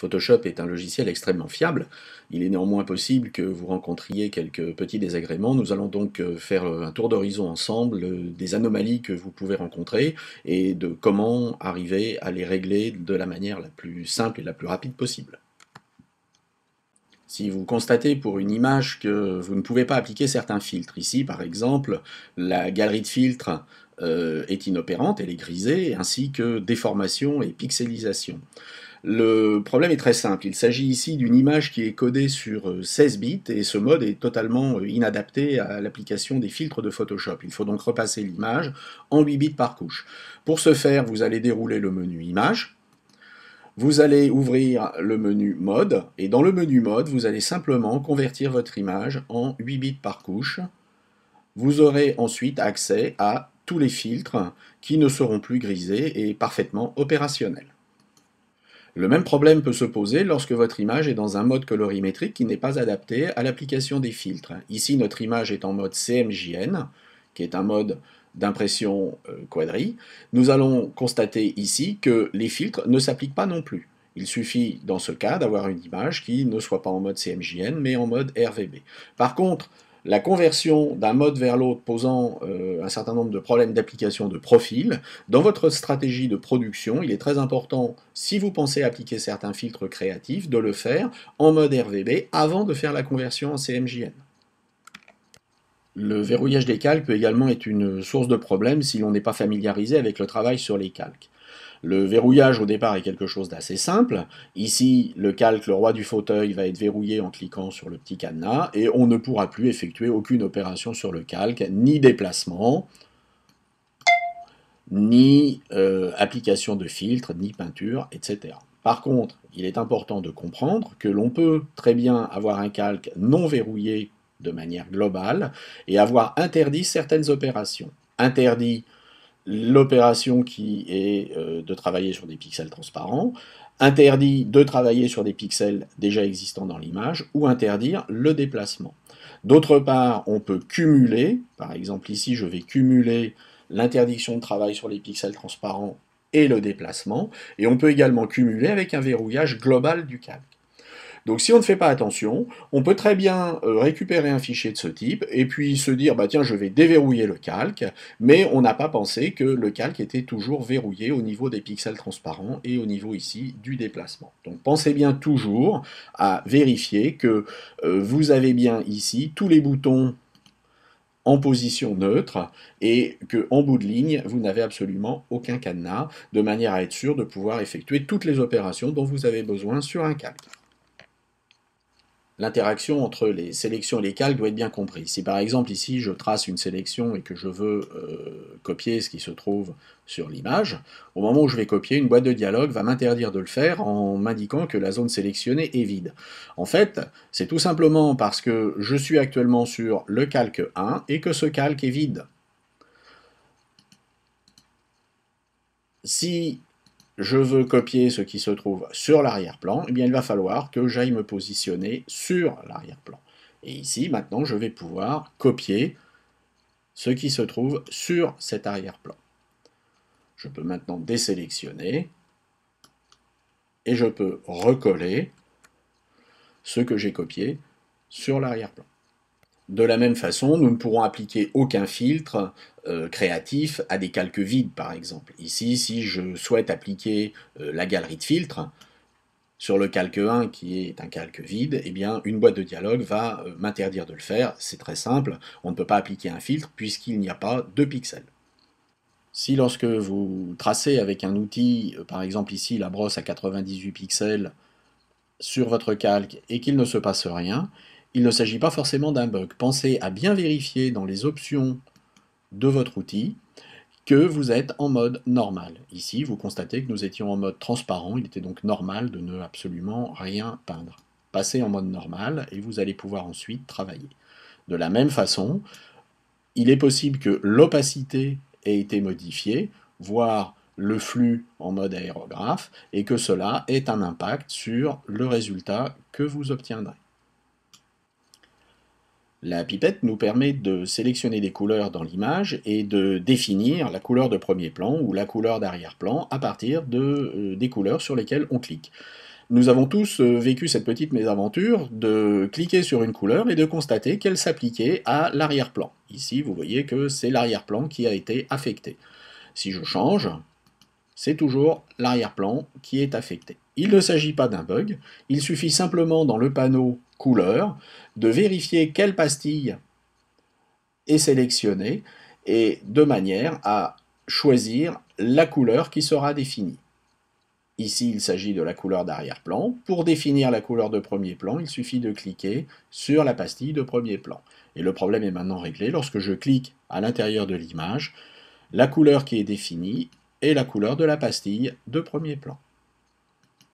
Photoshop est un logiciel extrêmement fiable. Il est néanmoins possible que vous rencontriez quelques petits désagréments. Nous allons donc faire un tour d'horizon ensemble des anomalies que vous pouvez rencontrer et de comment arriver à les régler de la manière la plus simple et la plus rapide possible. Si vous constatez pour une image que vous ne pouvez pas appliquer certains filtres, ici par exemple, la galerie de filtres est inopérante, elle est grisée, ainsi que déformation et pixelisation. Le problème est très simple, il s'agit ici d'une image qui est codée sur 16 bits et ce mode est totalement inadapté à l'application des filtres de Photoshop. Il faut donc repasser l'image en 8 bits par couche. Pour ce faire, vous allez dérouler le menu Image, vous allez ouvrir le menu Mode et dans le menu Mode, vous allez simplement convertir votre image en 8 bits par couche. Vous aurez ensuite accès à tous les filtres qui ne seront plus grisés et parfaitement opérationnels. Le même problème peut se poser lorsque votre image est dans un mode colorimétrique qui n'est pas adapté à l'application des filtres. Ici, notre image est en mode CMJN, qui est un mode d'impression quadri. Nous allons constater ici que les filtres ne s'appliquent pas non plus. Il suffit, dans ce cas, d'avoir une image qui ne soit pas en mode CMJN, mais en mode RVB. Par contre, la conversion d'un mode vers l'autre posant un certain nombre de problèmes d'application de profil, dans votre stratégie de production, il est très important, si vous pensez appliquer certains filtres créatifs, de le faire en mode RVB avant de faire la conversion en CMJN. Le verrouillage des calques peut également être une source de problème si l'on n'est pas familiarisé avec le travail sur les calques. Le verrouillage au départ est quelque chose d'assez simple. Ici, le calque, le roi du fauteuil, va être verrouillé en cliquant sur le petit cadenas et on ne pourra plus effectuer aucune opération sur le calque, ni déplacement, ni application de filtre, ni peinture, etc. Par contre, il est important de comprendre que l'on peut très bien avoir un calque non verrouillé de manière globale et avoir interdit certaines opérations. Interdit l'opération qui est de travailler sur des pixels transparents, interdit de travailler sur des pixels déjà existants dans l'image, ou interdire le déplacement. D'autre part, on peut cumuler, par exemple ici je vais cumuler l'interdiction de travail sur les pixels transparents et le déplacement, et on peut également cumuler avec un verrouillage global du calque. Donc si on ne fait pas attention, on peut très bien récupérer un fichier de ce type et puis se dire bah tiens je vais déverrouiller le calque, mais on n'a pas pensé que le calque était toujours verrouillé au niveau des pixels transparents et au niveau ici du déplacement. Donc pensez bien toujours à vérifier que vous avez bien ici tous les boutons en position neutre et qu'en bout de ligne, vous n'avez absolument aucun cadenas, de manière à être sûr de pouvoir effectuer toutes les opérations dont vous avez besoin sur un calque. L'interaction entre les sélections et les calques doit être bien comprise. Si par exemple ici je trace une sélection et que je veux copier ce qui se trouve sur l'image, au moment où je vais copier, une boîte de dialogue va m'interdire de le faire en m'indiquant que la zone sélectionnée est vide. En fait, c'est tout simplement parce que je suis actuellement sur le calque 1 et que ce calque est vide. Si je veux copier ce qui se trouve sur l'arrière-plan, eh bien il va falloir que j'aille me positionner sur l'arrière-plan. Et ici, maintenant, je vais pouvoir copier ce qui se trouve sur cet arrière-plan. Je peux maintenant désélectionner et je peux recoller ce que j'ai copié sur l'arrière-plan. De la même façon, nous ne pourrons appliquer aucun filtre créatif à des calques vides, par exemple. Ici, si je souhaite appliquer la galerie de filtres sur le calque 1, qui est un calque vide, eh bien, une boîte de dialogue va m'interdire de le faire. C'est très simple, on ne peut pas appliquer un filtre puisqu'il n'y a pas de pixels. Si lorsque vous tracez avec un outil, par exemple ici la brosse à 98 pixels, sur votre calque et qu'il ne se passe rien, il ne s'agit pas forcément d'un bug. Pensez à bien vérifier dans les options de votre outil que vous êtes en mode normal. Ici, vous constatez que nous étions en mode transparent, il était donc normal de ne absolument rien peindre. Passez en mode normal et vous allez pouvoir ensuite travailler. De la même façon, il est possible que l'opacité ait été modifiée, voire le flux en mode aérographe, et que cela ait un impact sur le résultat que vous obtiendrez. La pipette nous permet de sélectionner des couleurs dans l'image et de définir la couleur de premier plan ou la couleur d'arrière-plan à partir des couleurs sur lesquelles on clique. Nous avons tous vécu cette petite mésaventure de cliquer sur une couleur et de constater qu'elle s'appliquait à l'arrière-plan. Ici, vous voyez que c'est l'arrière-plan qui a été affecté. Si je change, c'est toujours l'arrière-plan qui est affecté. Il ne s'agit pas d'un bug, il suffit simplement dans le panneau couleur de vérifier quelle pastille est sélectionnée et de manière à choisir la couleur qui sera définie. Ici, il s'agit de la couleur d'arrière-plan. Pour définir la couleur de premier plan, il suffit de cliquer sur la pastille de premier plan. Et le problème est maintenant réglé. Lorsque je clique à l'intérieur de l'image, la couleur qui est définie est la couleur de la pastille de premier plan.